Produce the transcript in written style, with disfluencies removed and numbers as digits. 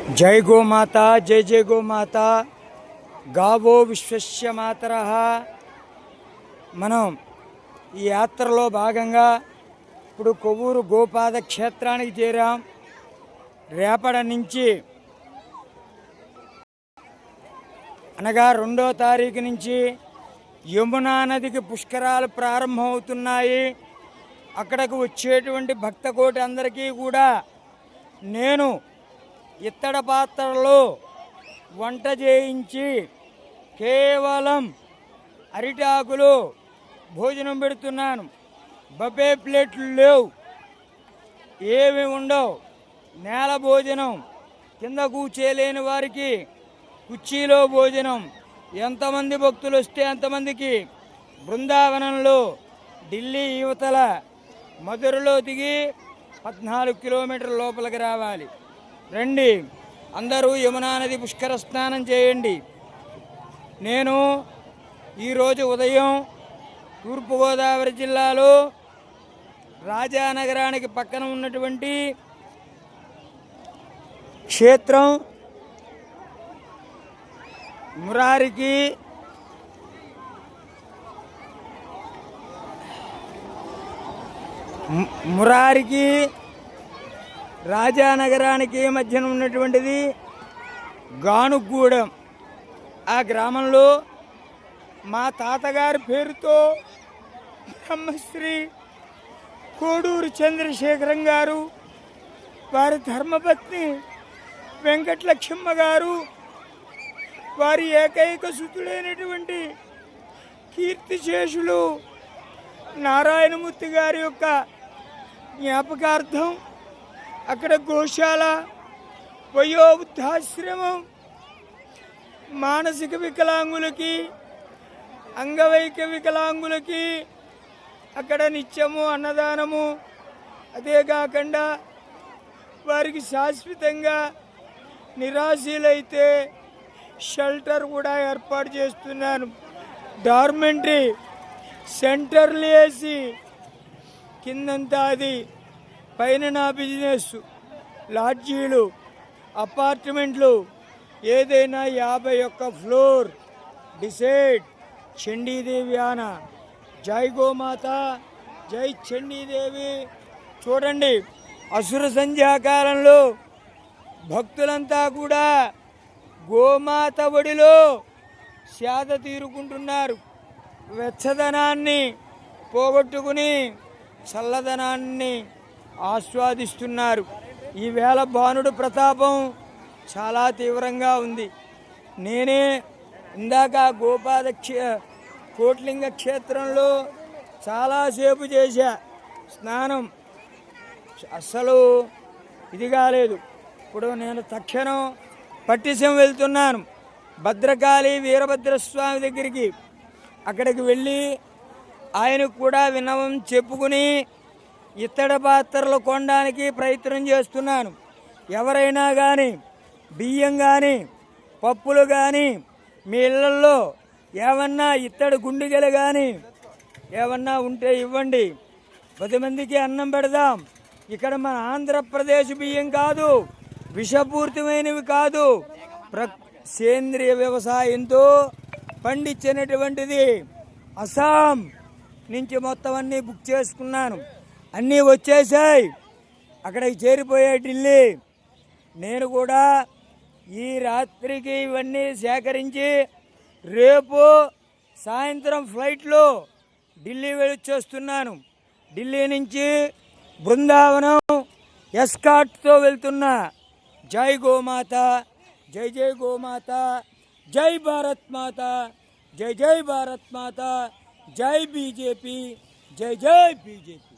जय गो माता, जय जय गो माता, गावो విశ్వస్య మాతరః. మనం ఈ యాత్రలో భాగంగా ఇప్పుడు కొవ్వూరు గోపాద క్షేత్రానికి చేరాం. రేపటి నుంచి అనగా 2వ తారీఖు నుంచి యమునా నదికి పుష్కరాలు ప్రారంభమవుతున్నాయి. అక్కడకు వచ్చేటువంటి భక్తకోటి అందరికీ కూడా నేను ఇత్తడి పాత్రలో వంట చేయించి కేవలం అరిటాకులు భోజనం పెడుతున్నాను. బఫే ప్లేట్లు లేవు, ఏమి ఉండవు. నేల భోజనం, కింద కూర్చోలేని వారికి కుర్చీలో భోజనం. ఎంతమంది భక్తులు వస్తే అంతమందికి. బృందావనంలో ఢిల్లీ యువతల మధురలో దిగి 14 కిలోమీటర్ల లోపలికి రావాలి. రండి, అందరూ యమునా నది పుష్కర స్నానం చేయండి. నేను ఈరోజు ఉదయం తూర్పుగోదావరి జిల్లాలో రాజానగరానికి పక్కన ఉన్నటువంటి క్షేత్రం మురారికి రాజానగరానికి మధ్యన ఉన్నటువంటిది గానుగూడెం. ఆ గ్రామంలో మా తాతగారి పేరుతో బ్రహ్మశ్రీ కోడూరు చంద్రశేఖరం గారు, వారి ధర్మపత్ని వెంకటలక్ష్మమ్మ గారు, వారి ఏకైక సుతుడైనటువంటి కీర్తిశేషులు నారాయణమూర్తి గారి యొక్క జ్ఞాపకార్థం అక్కడ గోశాల, వయోవృద్ధాశ్రమం, మానసిక వికలాంగులకి, అంగవైక్య వికలాంగులకి అక్కడ నిత్యము అన్నదానము. అదే కాకుండా వారికి శాశ్వతంగా నిరాశీలైతే షెల్టర్ కూడా ఏర్పాటు చేస్తున్నాను. డార్మెంటరీ సెంటర్లు వేసి కిందంతా అది, పైన నా బిజినెస్, లాడ్జీలు, అపార్ట్మెంట్లు, ఏదైనా 51 ఫ్లోర్ డిసైడ్. చండీదేవి ఆన. జై గోమాత, జై చండీదేవి. చూడండి, అసుర సంధ్యాకాలంలో భక్తులంతా కూడా గోమాత ఒడిలో సేద తీరుకుంటున్నారు. వెచ్చదనాన్ని పోగొట్టుకుని చల్లదనాన్ని ఆస్వాదిస్తున్నారు. ఈవేళ భానుడు ప్రతాపం చాలా తీవ్రంగా ఉంది. నేనే ఇందాక గోపాద కోట్లింగ క్షేత్రంలో చాలాసేపు చేశా స్నానం. అస్సలు ఇది కాలేదు. ఇప్పుడు నేను తక్షణం పట్టిసం వెళ్తున్నాను భద్రకాళి వీరభద్రస్వామి దగ్గరికి. అక్కడికి వెళ్ళి ఆయనకు కూడా విన్నవం చెప్పుకుని ఇత్తడి పాత్రలు కొనడానికి ప్రయత్నం చేస్తున్నాను. ఎవరైనా కానీ బియ్యం కానీ పప్పులు కానీ మీ ఇళ్లలో ఏమన్నా ఇత్తడి గుండిగలు కానీ ఏమన్నా ఉంటే ఇవ్వండి. 10 మందికి అన్నం పెడదాం. ఇక్కడ మన ఆంధ్రప్రదేశ్ బియ్యం కాదు, విషపూరితమైనవి కాదు, సేంద్రియ వ్యవసాయంతో పండించినటువంటిది. అస్సాం నుంచి మొత్తం అన్నీ బుక్ చేసుకున్నాను, అన్నీ వచ్చేసాయి. అక్కడికి చేరిపోయాయి ఢిల్లీ. నేను కూడా ఈ రాత్రికి ఇవన్నీ సేకరించి రేపు సాయంత్రం ఫ్లైట్లో ఢిల్లీ వెళ్ళొచ్చేస్తున్నాను. ఢిల్లీ నుంచి బృందావనం ఎస్కార్ట్తో వెళ్తున్నా. జై గోమాత, జై జై గోమాత, జై భారత్ మాత, జై జై భారత్ మాత, జై బీజేపీ, జై జై బీజేపీ.